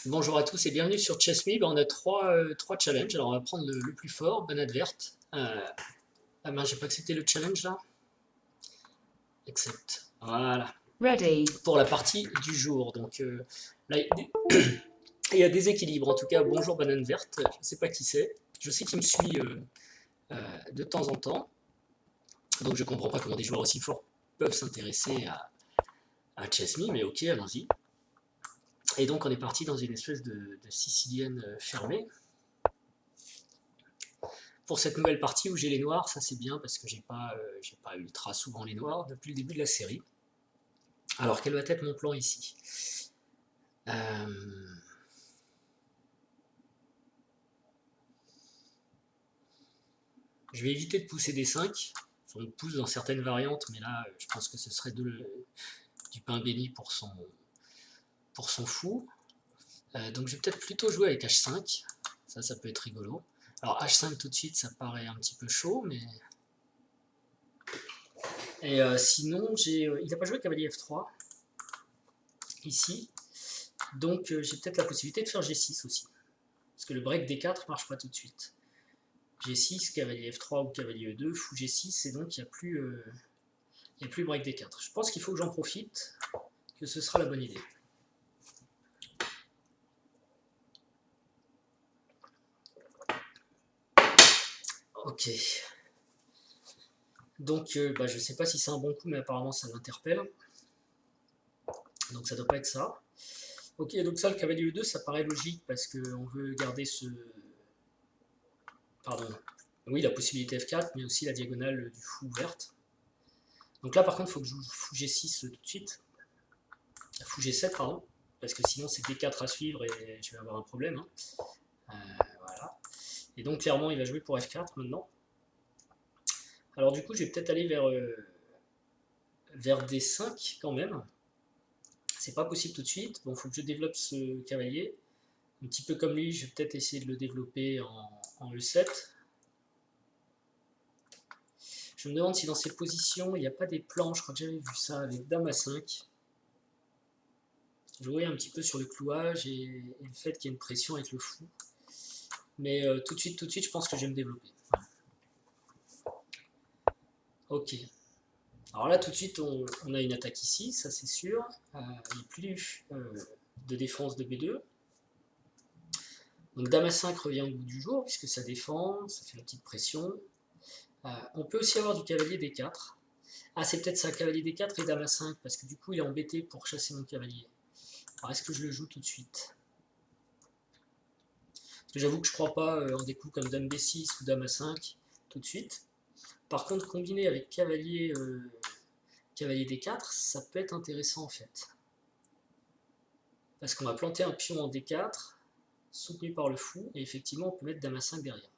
Bonjour à tous et bienvenue sur ChessMe. On a trois challenges. Alors on va prendre le plus fort, banane verte. Ah ben j'ai pas accepté le challenge là. Accept. Voilà. Ready. Pour la partie du jour. Donc là il y a des équilibres. En tout cas, bonjour banane verte. Je ne sais pas qui c'est. Je sais qu'il me suit de temps en temps. Donc je comprends pas comment des joueurs aussi forts peuvent s'intéresser à ChessMe, mais ok, allons-y. Et donc on est parti dans une espèce de sicilienne fermée. Pour cette nouvelle partie où j'ai les noirs, ça c'est bien parce que j'ai pas ultra souvent les noirs depuis le début de la série. Alors quel va être mon plan ici? euh, Je vais éviter de pousser des 5. On pousse dans certaines variantes, mais là je pense que ce serait du pain béni pour son fou. Donc je vais peut-être plutôt jouer avec H5. Ça peut être rigolo. Alors H5 tout de suite, ça paraît un petit peu chaud, mais... Et sinon, il n'a pas joué cavalier F3, ici. Donc j'ai peut-être la possibilité de faire G6 aussi. Parce que le break D4 marche pas tout de suite. G6, cavalier F3 ou cavalier E2, fou G6, et donc il n'y a plus break D4. Je pense qu'il faut que j'en profite, que ce sera la bonne idée. Ok. Donc je sais pas si c'est un bon coup, mais apparemment ça l'interpelle. Donc ça doit pas être ça. Ok, donc ça, le cavalier E2, ça paraît logique parce qu'on veut garder ce... Pardon. Oui, la possibilité F4, mais aussi la diagonale du fou ouverte. Donc là, par contre, il faut que je joue fou G6 tout de suite. Fou G7, pardon. Parce que sinon, c'est D4 à suivre et je vais avoir un problème. Hein. Voilà. Et donc, clairement, il va jouer pour F4 maintenant. Alors, du coup, je vais peut-être aller vers D5 quand même. C'est pas possible tout de suite. Bon, il faut que je développe ce cavalier. Un petit peu comme lui, je vais peut-être essayer de le développer en E7. Je me demande si dans ces positions, il n'y a pas des plans. Je crois que j'avais vu ça avec Dame à 5. Jouer un petit peu sur le clouage et le fait qu'il y ait une pression avec le fou. Mais tout de suite, je pense que je vais me développer. Ok. Alors là, tout de suite, on a une attaque ici, ça c'est sûr. Il n'y a plus de défense de B2. Donc Dame à 5 revient au bout du jour, puisque ça défend, ça fait la petite pression. On peut aussi avoir du cavalier D4. Ah, c'est peut-être ça, cavalier D4 et Dame à 5, parce que du coup, il est embêté pour chasser mon cavalier. Alors, est-ce que je le joue tout de suite? Parce que j'avoue que je ne crois pas en des coups comme Dame B6 ou Dame à 5 tout de suite. Par contre, combiné avec cavalier D4, ça peut être intéressant en fait. Parce qu'on va planter un pion en D4, soutenu par le fou, et effectivement on peut mettre Dame à 5 derrière.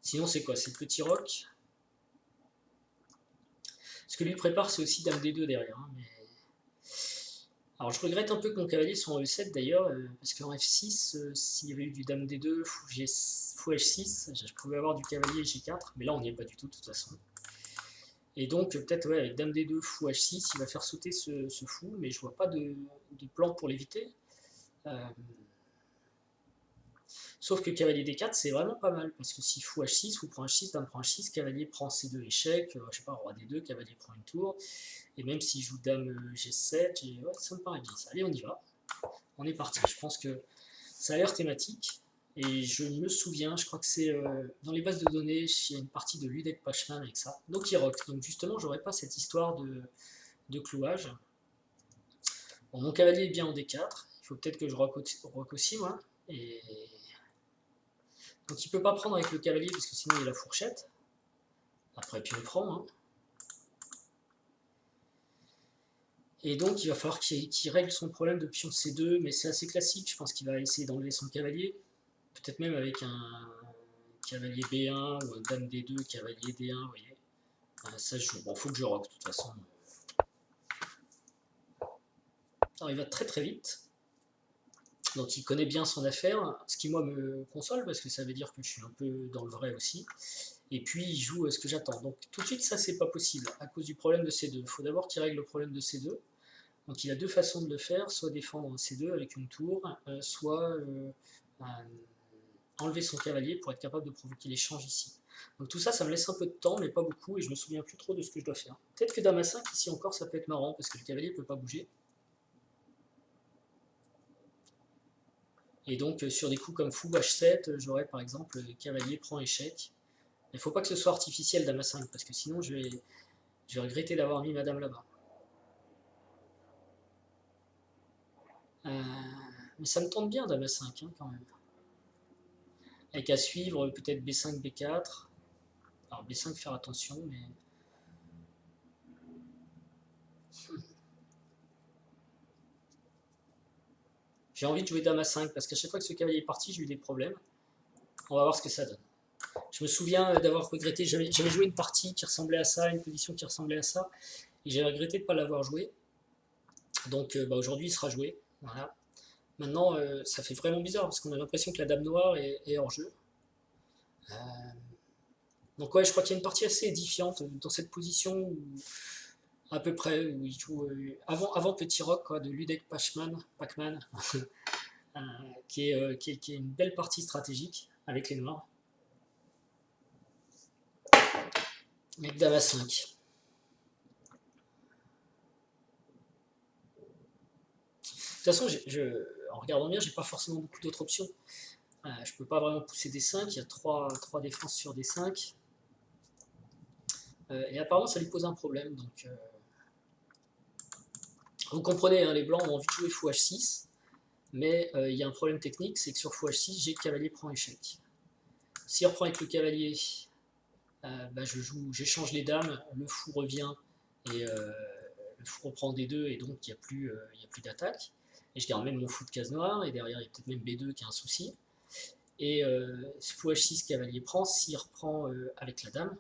Sinon c'est quoi? C'est le petit roc. Ce que lui prépare c'est aussi Dame D2 derrière. Hein, mais... Alors je regrette un peu que mon cavalier soit en E7 d'ailleurs, parce qu'en F6, s'il y avait eu du Dame D2, fou H6, je pouvais avoir du cavalier G4, mais là on n'y est pas du tout de toute façon. Et donc peut-être ouais, avec Dame D2, fou H6, il va faire sauter ce fou, mais je vois pas de plan pour l'éviter. Sauf que cavalier D4, c'est vraiment pas mal, parce que si fou H6, fou prend H6, dame prend H6, cavalier prend C2 échec, je sais pas, roi D2, cavalier prend une tour, et même s'il joue dame G7, ouais, ça me paraît bien ça. Allez, on y va. On est parti. Je pense que ça a l'air thématique, et je me souviens, je crois que c'est dans les bases de données, il y a une partie de Ludek Pachman avec ça. Donc il rock. Donc justement, j'aurais pas cette histoire de clouage. Bon, mon cavalier est bien en D4, il faut peut-être que je rock aussi, moi, et donc il peut pas prendre avec le cavalier parce que sinon il y a la fourchette. Après pion prend. Hein. Et donc il va falloir qu'il règle son problème de pion C2, mais c'est assez classique. Je pense qu'il va essayer d'enlever son cavalier. Peut-être même avec un cavalier B1 ou un dame D2, cavalier D1, vous voyez. Ça se joue. Bon, faut que je rock de toute façon. Alors il va très très vite. Donc il connaît bien son affaire, ce qui moi me console parce que ça veut dire que je suis un peu dans le vrai aussi. Et puis il joue ce que j'attends. Donc tout de suite ça c'est pas possible à cause du problème de C2. Il faut d'abord qu'il règle le problème de C2. Donc il a deux façons de le faire, soit défendre C2 avec une tour, soit enlever son cavalier pour être capable de provoquer l'échange ici. Donc tout ça, ça me laisse un peu de temps, mais pas beaucoup, et je me souviens plus trop de ce que je dois faire. Peut-être que dame A5, ici encore, ça peut être marrant, parce que le cavalier ne peut pas bouger. Et donc sur des coups comme fou H7, j'aurais par exemple cavalier prend échec. Il ne faut pas que ce soit artificiel dame A5, parce que sinon je vais regretter d'avoir mis madame là-bas. Mais ça me tente bien dame A5 hein, quand même. Avec à suivre peut-être B5, B4. Alors B5 faire attention, mais... J'ai envie de jouer dame A5, parce qu'à chaque fois que ce cavalier est parti, j'ai eu des problèmes. On va voir ce que ça donne. Je me souviens d'avoir regretté, j'avais joué une partie qui ressemblait à ça, une position qui ressemblait à ça, et j'ai regretté de ne pas l'avoir joué. Donc aujourd'hui il sera joué. Voilà. Maintenant ça fait vraiment bizarre parce qu'on a l'impression que la dame noire est hors jeu. Donc ouais, je crois qu'il y a une partie assez édifiante dans cette position où, à peu près, où il joue avant Petit Rock quoi, de Ludek Pacman, qui est une belle partie stratégique avec les noirs. Avec dame A5. De toute façon, en regardant bien, j'ai pas forcément beaucoup d'autres options. Je peux pas vraiment pousser D5, il y a 3 défenses sur D5. Et apparemment, ça lui pose un problème. Donc, vous comprenez, hein, les blancs ont envie de jouer fou H6, mais il y a un problème technique, c'est que sur fou H6, j'ai cavalier prend échec. S'il reprend avec le cavalier, j'échange les dames, le fou revient, et le fou reprend D2, et donc il n'y a plus d'attaque. Et je garde même mon fou de case noire, et derrière il y a peut-être même B2 qui a un souci. Et fou H6, cavalier prend, s'il reprend avec la dame,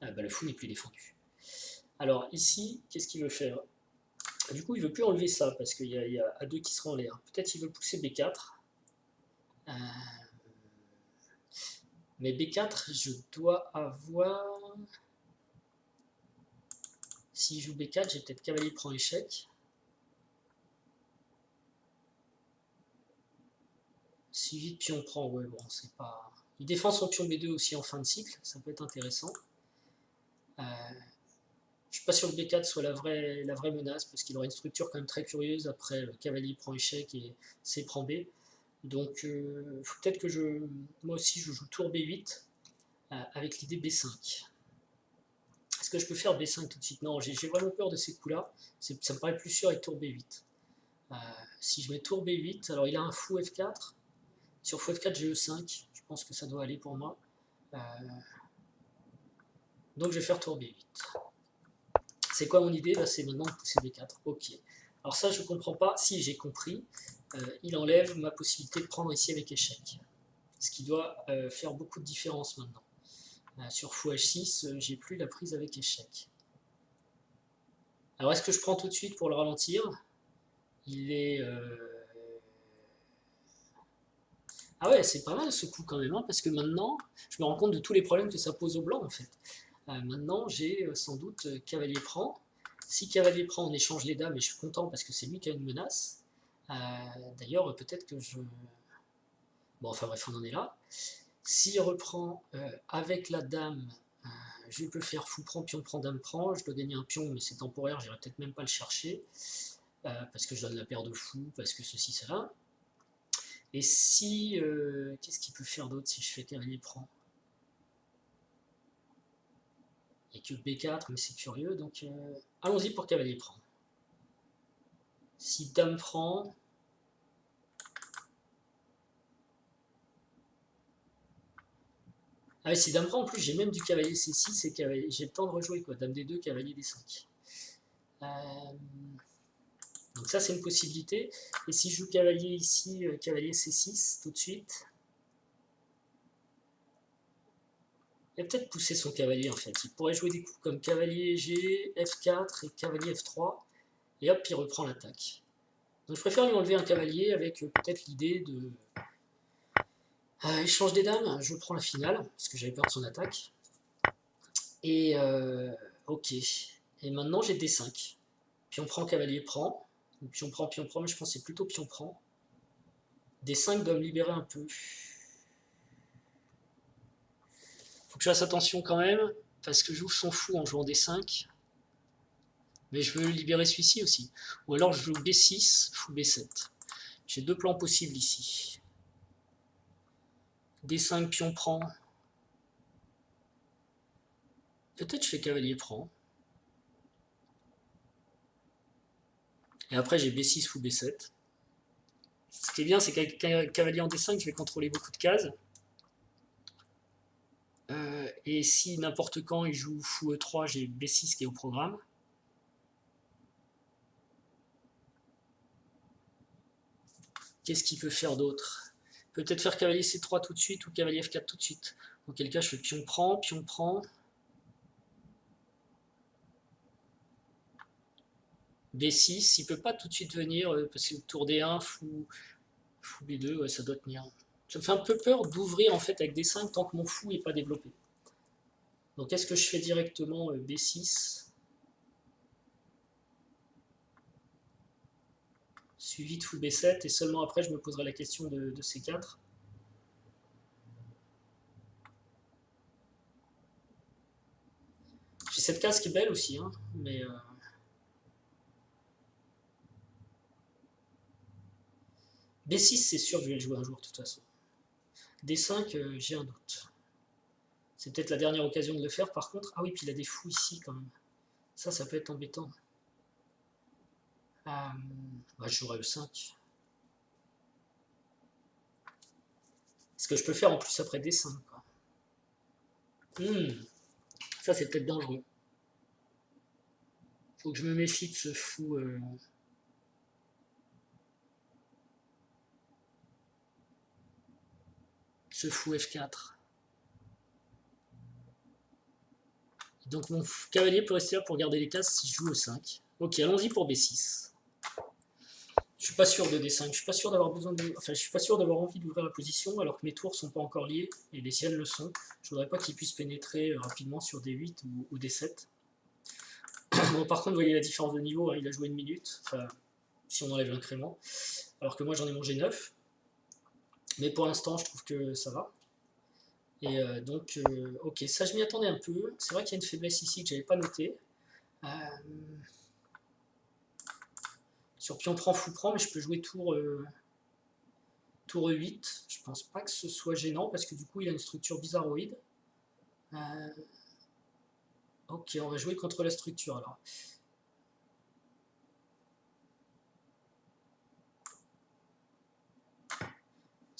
le fou n'est plus défendu. Alors ici, qu'est-ce qu'il veut faire? Du coup, il veut plus enlever ça, parce qu'il y a A2 qui sera en l'air. Peut-être il veut pousser B4. Mais B4, je dois avoir... S'il joue B4, j'ai peut-être cavalier prend échec. Si vite pion prend, ouais, bon, c'est pas... Il défend son pion B2 aussi en fin de cycle, ça peut être intéressant. Je suis pas sûr que B4 soit la vraie menace, parce qu'il aurait une structure quand même très curieuse, après le cavalier prend échec et C prend B. Donc faut peut-être que moi aussi je joue tour B8, avec l'idée B5. Est-ce que je peux faire B5 tout de suite? Non, j'ai vraiment peur de ces coups-là, ça me paraît plus sûr avec tour B8. Si je mets tour B8, alors il a un fou F4, sur fou F4 j'ai E5, je pense que ça doit aller pour moi. Donc je vais faire tour B8. C'est quoi mon idée? C'est maintenant de pousser B4. Ok. Alors ça, je ne comprends pas. Si, j'ai compris. Il enlève ma possibilité de prendre ici avec échec. Ce qui doit faire beaucoup de différence maintenant. Sur fou H6, j'ai plus la prise avec échec. Alors est-ce que je prends tout de suite pour le ralentir? Il est... Ah ouais, c'est pas mal ce coup quand même, hein, parce que maintenant, je me rends compte de tous les problèmes que ça pose aux blancs en fait. Maintenant, j'ai sans doute cavalier prend. Si cavalier prend, on échange les dames et je suis content parce que c'est lui qui a une menace. D'ailleurs, peut-être que je... Bon, enfin bref, on en est là. S'il reprend avec la dame, je peux faire fou prend, pion prend, dame prend. Je dois gagner un pion, mais c'est temporaire, j'irai peut-être même pas le chercher. Parce que je donne la paire de fou, parce que ceci, cela. Et si... qu'est-ce qu'il peut faire d'autre si je fais cavalier prend? Il n'y a que B4, mais c'est curieux, donc allons-y pour cavalier prend. Si dame prend... Ah oui, si dame prend, en plus j'ai même du cavalier C6 et j'ai le temps de rejouer quoi, dame D2, cavalier D5. Donc ça c'est une possibilité. Et si je joue cavalier ici, cavalier C6 tout de suite, il va peut-être pousser son cavalier en fait. Il pourrait jouer des coups comme cavalier G, F4 et cavalier F3, et hop, il reprend l'attaque. Donc je préfère lui enlever un cavalier avec peut-être l'idée de... échange des dames, je prends la finale, parce que j'avais peur de son attaque. Et ok. Et maintenant j'ai D5. Pion prend, cavalier prend. Ou pion prend, mais je pense que c'est plutôt pion prend. D5 doit me libérer un peu. Faut que je fasse attention quand même, parce que j'ouvre son fou en jouant D5. Mais je veux libérer celui-ci aussi. Ou alors je joue B6, fou B7. J'ai deux plans possibles ici. D5, pion prend. Peut-être je fais cavalier prend. Et après j'ai B6, fou B7. Ce qui est bien, c'est qu'avec cavalier en D5, je vais contrôler beaucoup de cases. Et si n'importe quand il joue fou E3, j'ai B6 qui est au programme. Qu'est-ce qu'il peut faire d'autre? Peut-être faire cavalier C3 tout de suite ou cavalier F4 tout de suite. Auquel cas je fais pion prend, pion prend. B6, il peut pas tout de suite venir parce que tour D1, fou B2, ouais, ça doit tenir. Ça me fait un peu peur d'ouvrir en fait avec D5 tant que mon fou n'est pas développé. Donc est-ce que je fais directement B6 suivi de fou B7 et seulement après je me poserai la question de C4. J'ai cette case qui est belle aussi, hein, mais B6 c'est sûr que je vais le jouer un jour de toute façon. D5 j'ai un doute. C'est peut-être la dernière occasion de le faire par contre. Ah oui, puis il a des fous ici quand même. Ça peut être embêtant. Bah, je jouerai E5. Ce que je peux faire en plus après D5. Ça c'est peut-être dangereux. Faut que je me méfie de ce fou. Ce fou F4. Donc mon cavalier peut rester là pour garder les cases si je joue E5. Ok, allons-y pour B6. Je suis pas sûr de D5, je suis pas sûr d'avoir besoin de. Enfin, je suis pas sûr d'avoir envie d'ouvrir la position alors que mes tours sont pas encore liés et les siennes le sont. Je voudrais pas qu'ils puissent pénétrer rapidement sur D8 ou D7. Bon, par contre, vous voyez la différence de niveau, hein, il a joué une minute, enfin, si on enlève l'incrément, alors que moi j'en ai mangé 9. Mais pour l'instant, je trouve que ça va. Et donc, ok, ça je m'y attendais un peu. C'est vrai qu'il y a une faiblesse ici que j'avais pas notée. Sur pion prend, fou prend, mais je peux jouer tour E8. Je pense pas que ce soit gênant parce que du coup il a une structure bizarroïde. Ok, on va jouer contre la structure alors.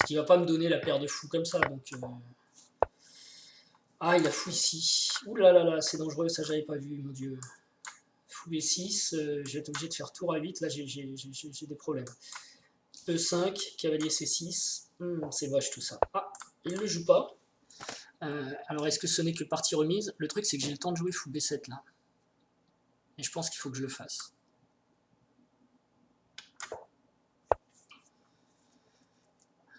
Ce qui va pas me donner la paire de fous comme ça, donc. Ah, il a fou ici. Ouh là là là, c'est dangereux, ça j'avais pas vu, mon dieu. Fou B6, je vais être obligé de faire tour A8, là j'ai des problèmes. E5, cavalier C6, c'est moche tout ça. Ah, il ne le joue pas. Alors est-ce que ce n'est que partie remise? Le truc c'est que j'ai le temps de jouer fou B7 là. Et je pense qu'il faut que je le fasse.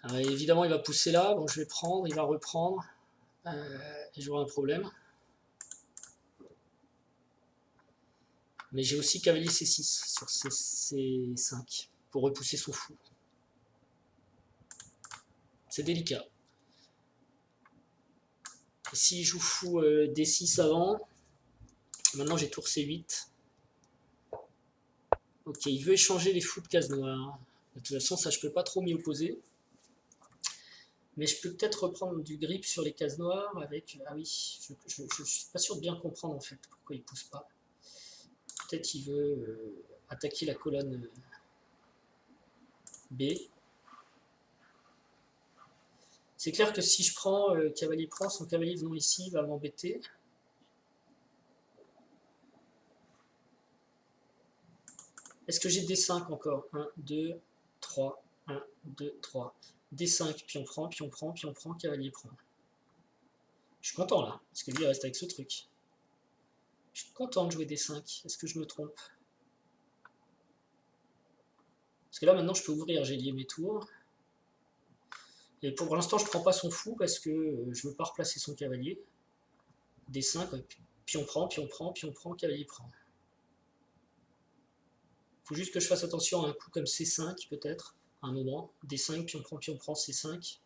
Alors, évidemment il va pousser là, donc je vais prendre, il va reprendre. Et j'aurai un problème. Mais j'ai aussi cavalier C6 sur C5 pour repousser son fou. C'est délicat. Et s'il joue fou D6 avant, maintenant j'ai tour C8. Ok, il veut échanger les fous de case noire. De toute façon, ça je peux pas trop m'y opposer. Mais je peux peut-être reprendre du grip sur les cases noires avec... Ah oui, je suis pas sûr de bien comprendre en fait pourquoi il pousse pas. Peut-être il veut attaquer la colonne B. C'est clair que si je prends cavalier prend, son cavalier venant ici va m'embêter. Est-ce que j'ai D5 encore? 1, 2, 3, 1, 2, 3. D5, pion prend, pion prend, pion prend, cavalier prend. Je suis content là, parce que lui il reste avec ce truc. Je suis content de jouer D5. Est-ce que je me trompe? Parce que là maintenant je peux ouvrir, j'ai lié mes tours. Et pour l'instant je prends pas son fou parce que je veux pas replacer son cavalier. D5, pion prend, pion prend, pion prend, cavalier prend. faut juste que je fasse attention à un coup comme C5 peut-être, à un moment. D5, pion prend C5.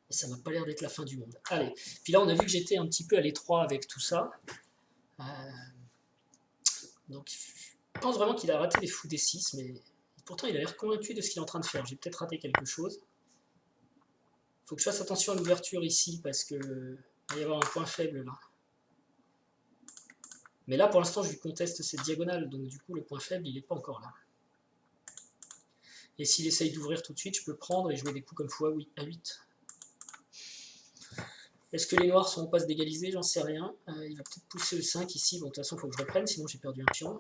Et ça m'a pas l'air d'être la fin du monde. Allez, puis là on a vu que j'étais un petit peu à l'étroit avec tout ça. Donc je pense vraiment qu'il a raté les fous D6, mais pourtant il a l'air convaincu de ce qu'il est en train de faire. J'ai peut-être raté quelque chose. Il faut que je fasse attention à l'ouverture ici, parce que il va y avoir un point faible là. Mais là pour l'instant je lui conteste cette diagonale, donc du coup le point faible il n'est pas encore là. Et s'il essaye d'ouvrir tout de suite, je peux prendre et jouer des coups comme fou à 8. Est-ce que les noirs sont en passe d'égaliser? J'en sais rien. Il va peut-être pousser le 5 ici. Bon, de toute façon, il faut que je reprenne, sinon j'ai perdu un pion.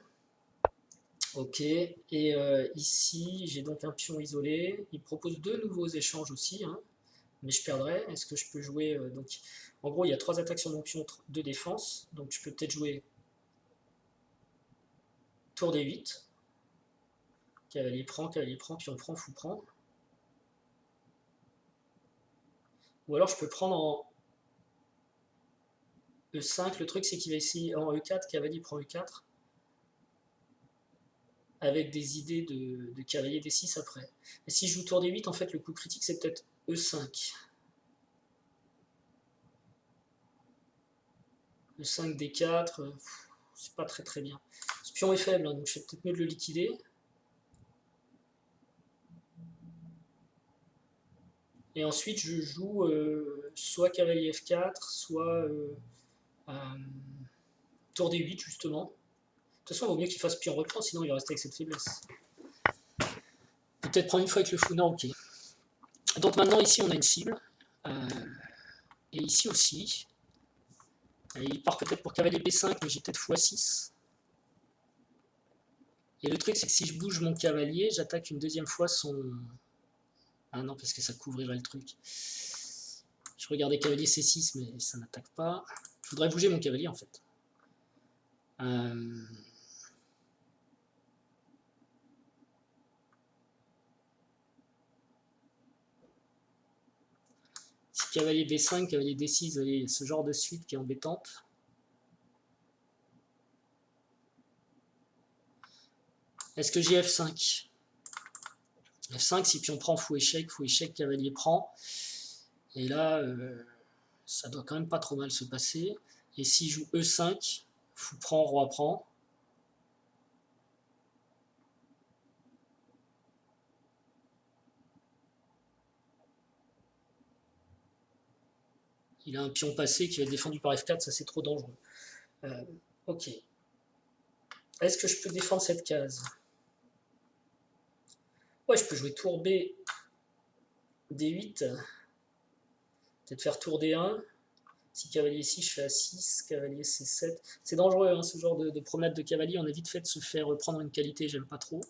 Ok, et ici, j'ai donc un pion isolé. Il propose 2 nouveaux échanges aussi, hein, mais je perdrai. Est-ce que je peux jouer donc, en gros, il y a 3 attaques sur mon pion, 2 défenses. Donc je peux peut-être jouer tour D8. Cavalier prend, pion prend, fou prend. Ou alors je peux prendre en E5. Le truc, c'est qu'il va essayer en E4, cavalier prend E4. Avec des idées de cavalier D6 après. Et si je joue tour D8, en fait, le coup critique, c'est peut-être E5. E5, D4, c'est pas très très bien. Ce pion est faible, hein, donc je fais peut-être mieux de le liquider. Et ensuite, je joue soit cavalier F4, soit tour D8, justement. De toute façon, il vaut mieux qu'il fasse pion reprend, sinon il va rester avec cette faiblesse. Peut-être prendre une fois avec le fou. Non, ok. Donc maintenant, ici, on a une cible. Et ici aussi. Et il part peut-être pour cavalier B5, mais j'ai peut-être x6. Et le truc, c'est que si je bouge mon cavalier, j'attaque une deuxième fois son... Ah non, parce que ça couvrirait le truc. Je regardais cavalier C6, mais ça n'attaque pas. Je voudrais bouger mon cavalier, en fait. Si cavalier B5, cavalier D6, vous voyez, ce genre de suite qui est embêtante. Est-ce que j'ai F5? F5, si pion prend, fou échec, cavalier prend. Et là, ça doit quand même pas trop mal se passer. Et si je joue E5, fou prend, roi prend. Il a un pion passé qui va être défendu par F4, ça c'est trop dangereux. Ok. Est-ce que je peux défendre cette case? Ouais, je peux jouer tour B, D8. Peut-être faire tour D1. Si cavalier ici, je fais A6, cavalier C7. C'est dangereux, hein, ce genre de promenade de cavalier. On a vite fait de se faire prendre une qualité, j'aime pas trop.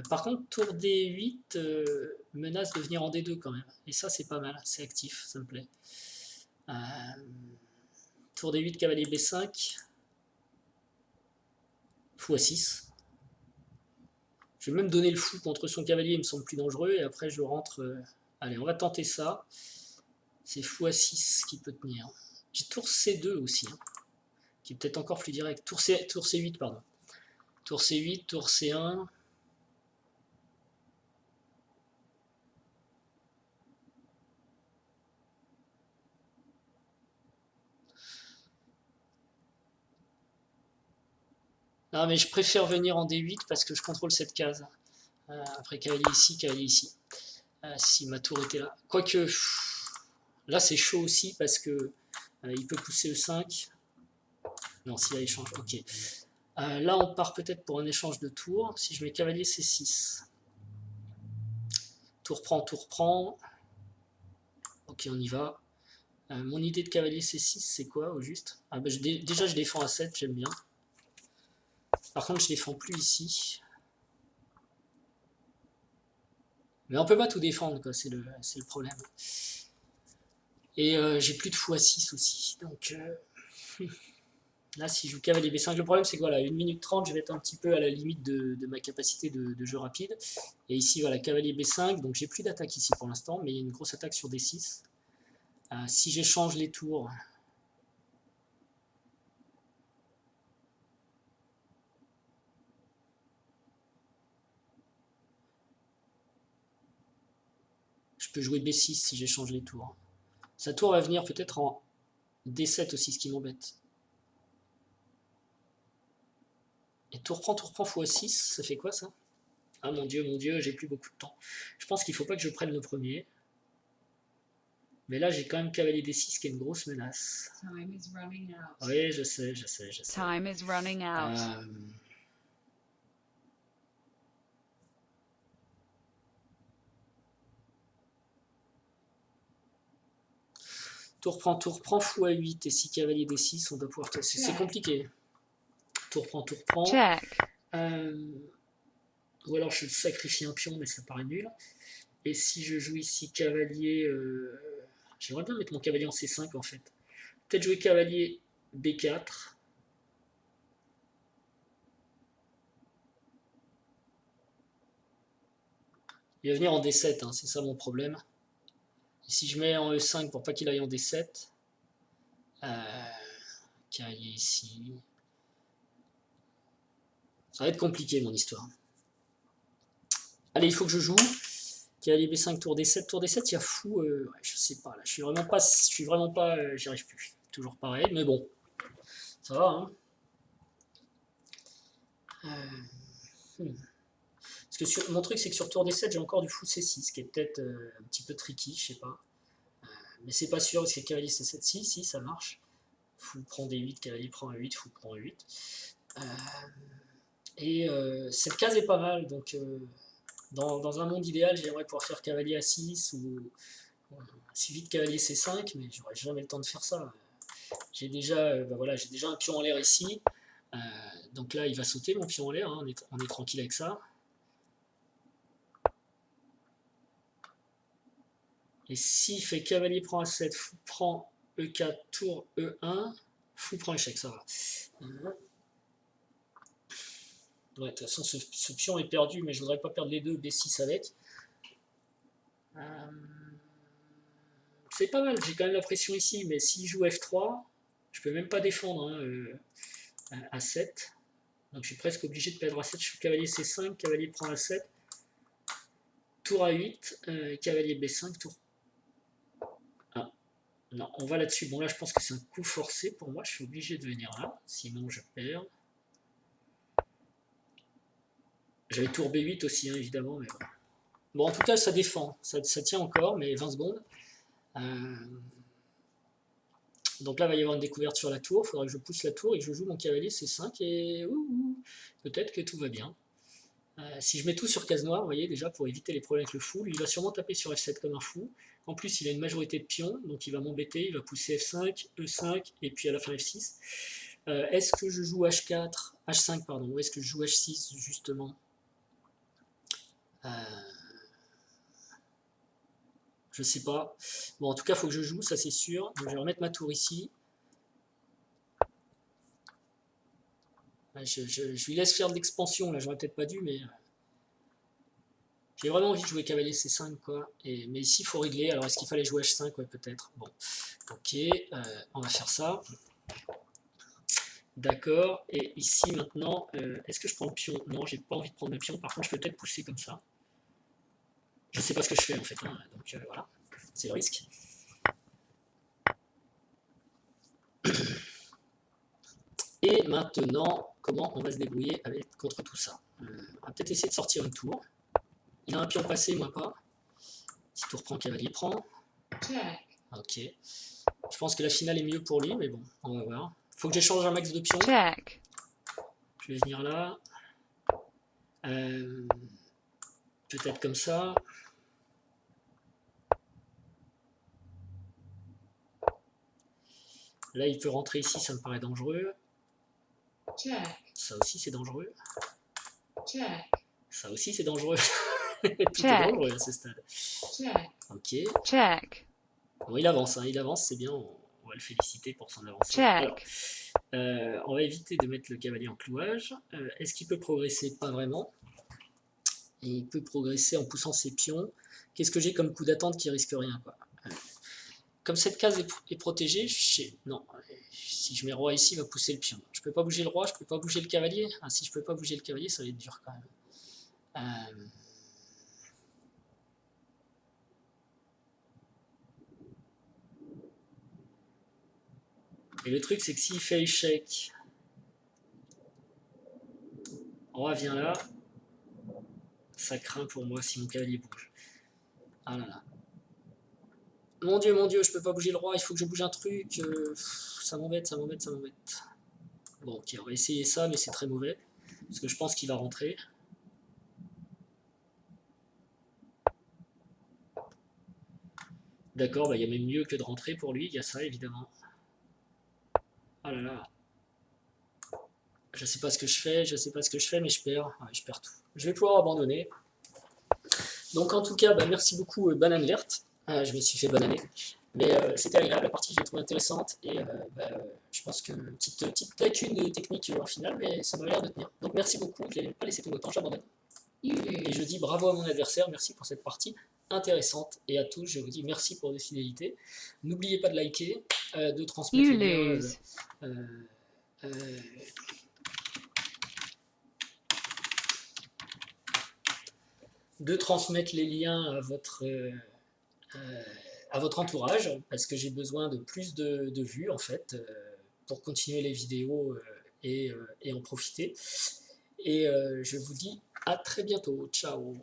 Par contre, tour D8 menace de venir en D2 quand même. Et ça, c'est pas mal, c'est actif, ça me plaît. Tour D8, cavalier B5. Fou A6. Je vais même donner le fou contre son cavalier, il me semble plus dangereux. Et après, je rentre... Allez, on va tenter ça. C'est fou A6 qui peut tenir. J'ai tour C2 aussi, hein, qui est peut-être encore plus direct. Tour C8, pardon. Tour C8, tour C1. Non, mais je préfère venir en D8 parce que je contrôle cette case. Après, cavalier ici. Si ma tour était là. Quoique, là c'est chaud aussi parce que il peut pousser E5. Non, s'il y a échange, ok. Là, on part peut-être pour un échange de tours. Si je mets cavalier C6. Tour prend. Ok, on y va. Mon idée de cavalier C6, c'est quoi au juste? Déjà, je défends à 7, j'aime bien. Par contre, je défends plus ici. Mais on peut pas tout défendre, quoi, c'est le problème. Et j'ai plus de fou à 6 aussi. Donc là, si je joue cavalier B5, le problème c'est que voilà, 1 minute 30, je vais être un petit peu à la limite de ma capacité de jeu rapide. Et ici, voilà, cavalier B5, donc j'ai plus d'attaque ici pour l'instant, mais il y a une grosse attaque sur D6. Si j'échange les tours, j'ai plus de fou à 6 ici. Donc j'ai plus d'attaque ici pour l'instant, mais il y a une grosse attaque sur D6. Si j'échange les tours, j'ai plus d'attaque ici pour l'instant, mais il y a une grosse attaque sur D6. Si j'échange les tours, j'ai plus d'attaque ici pour l'instant, mais il y a une grosse attaque sur D6. Si j'échange les tours, Je peux jouer B6 si j'échange les tours. Sa tour va venir peut-être en D7 aussi, ce qui m'embête. Et tour prend fou A6, ça fait quoi ça? Ah mon dieu, j'ai plus beaucoup de temps. Je pense qu'il faut pas que je prenne le premier. Mais là, j'ai quand même cavalier D6 qui est une grosse menace. Oui, je sais. Time is running out. Tour prend, fou à 8 et si cavalier D6, on doit pouvoir... C'est compliqué. Tour prend. Check. Ou alors je sacrifie un pion, mais ça paraît nul. Et si je joue ici cavalier... J'aimerais bien mettre mon cavalier en C5 en fait. Peut-être jouer cavalier B4. Il va venir en D7, hein, c'est ça mon problème. Et si je mets en E5 pour pas qu'il aille en D7, cavalier ici. Ça va être compliqué mon histoire. Allez, il faut que je joue. Cavalier B5, tour D7. Tour D7, il y a fou. Je sais pas, là. Je suis vraiment pas. J'y arrive plus. Toujours pareil, mais bon. Ça va, hein. Parce que mon truc, c'est que sur tour D7, j'ai encore du fou C6, qui est peut-être un petit peu tricky, je sais pas. Mais c'est pas sûr, parce que cavalier C7, si, ça marche. Fou prend D8, cavalier prend A8, fou prend A8. Cette case est pas mal, donc dans un monde idéal, j'aimerais pouvoir faire cavalier A6 ou si vite cavalier C5, mais j'aurais jamais le temps de faire ça. J'ai déjà, j'ai déjà un pion en l'air ici, donc là il va sauter mon pion en l'air, hein, on est tranquille avec ça. Et s'il fait cavalier prend A7, fou prend E4, tour E1, fou prend échec, ça va. Ouais, de toute façon, ce pion est perdu, mais je voudrais pas perdre les deux, B6 avec. C'est pas mal, j'ai quand même la pression ici, mais s'il joue F3, je peux même pas défendre A7. Donc je suis presque obligé de perdre A7, je suis cavalier C5, cavalier prend A7, tour A8, cavalier B5, tour... Ah, non, on va là-dessus. Bon là je pense que c'est un coup forcé pour moi, je suis obligé de venir là, sinon je perds. J'avais tour B8 aussi, hein, évidemment, mais voilà. Bon, en tout cas, ça défend, ça tient encore, mais 20 secondes. Donc là, il va y avoir une découverte sur la tour, il faudra que je pousse la tour et que je joue mon cavalier C5 et peut-être que tout va bien. Si je mets tout sur case noire, vous voyez, déjà pour éviter les problèmes avec le fou, lui il va sûrement taper sur F7 comme un fou. En plus, il a une majorité de pions, donc il va m'embêter, il va pousser F5, E5 et puis à la fin F6. Est-ce que je joue H4, H5 pardon, ou est-ce que je joue H6 justement? Je sais pas. Bon, en tout cas, il faut que je joue, ça c'est sûr. Donc, je vais remettre ma tour ici. Je lui laisse faire de l'expansion, là, j'aurais peut-être pas dû, mais j'ai vraiment envie de jouer cavalier C5, quoi. Mais ici, il faut régler. Alors, est-ce qu'il fallait jouer H5? Ouais, peut-être. Bon, ok, on va faire ça. D'accord, et ici, maintenant, est-ce que je prends le pion? Non, j'ai pas envie de prendre le pion. Par contre, je peux peut-être pousser comme ça. Je sais pas ce que je fais, en fait. Hein. Donc, voilà, c'est le risque. Et maintenant, comment on va se débrouiller contre tout ça? On va peut-être essayer de sortir une tour. Il a un pion passé, moi pas. Si tour prend, cavalier prend. Ok. Je pense que la finale est mieux pour lui, mais bon, on va voir. Faut que j'échange un max de pions. Check. Je vais venir là. Peut-être comme ça. Là, il peut rentrer ici, ça me paraît dangereux. Check. Ça aussi, c'est dangereux. Check. Ça aussi, c'est dangereux. Tout est dangereux à ce stade. Check. Ok. Check. Bon, il avance, c'est bien. On va le féliciter pour son avancée. Check. Alors, on va éviter de mettre le cavalier en clouage. Est-ce qu'il peut progresser? Pas vraiment. Et il peut progresser en poussant ses pions. Qu'est-ce que j'ai comme coup d'attente qui risque rien, quoi. Comme cette case est protégée, non, si je mets roi ici, il va pousser le pion. Je peux pas bouger le roi, je peux pas bouger le cavalier. Ah, si je peux pas bouger le cavalier, ça va être dur quand même. Et le truc, c'est que s'il fait échec, roi vient là, ça craint pour moi si mon cavalier bouge. Ah là là. Mon dieu, je peux pas bouger le roi, il faut que je bouge un truc. Ça m'embête, ça m'embête, ça m'embête. Bon, ok, on va essayer ça, mais c'est très mauvais. Parce que je pense qu'il va rentrer. D'accord, bah, il y a même mieux que de rentrer pour lui, il y a ça évidemment. Ah là là. Je sais pas ce que je fais, je sais pas ce que je fais, mais je perds. Ouais, je perds tout. Je vais pouvoir abandonner. Donc en tout cas, bah, merci beaucoup Banane Verte. Je me suis fait bananer. Mais c'était agréable, la partie j'ai trouvé intéressante. Et bah, je pense que petite lacune technique en finale, mais ça m'a l'air de tenir. Donc merci beaucoup, je n'ai pas laissé tout le temps, j'abandonne. Et je dis bravo à mon adversaire, merci pour cette partie intéressante. Et à tous, je vous dis merci pour votre fidélité. N'oubliez pas de liker, de transmettre You les liens. lose. De transmettre les liens à votre entourage, parce que j'ai besoin de plus de vues en fait, pour continuer les vidéos et en profiter. Et je vous dis à très bientôt. Ciao.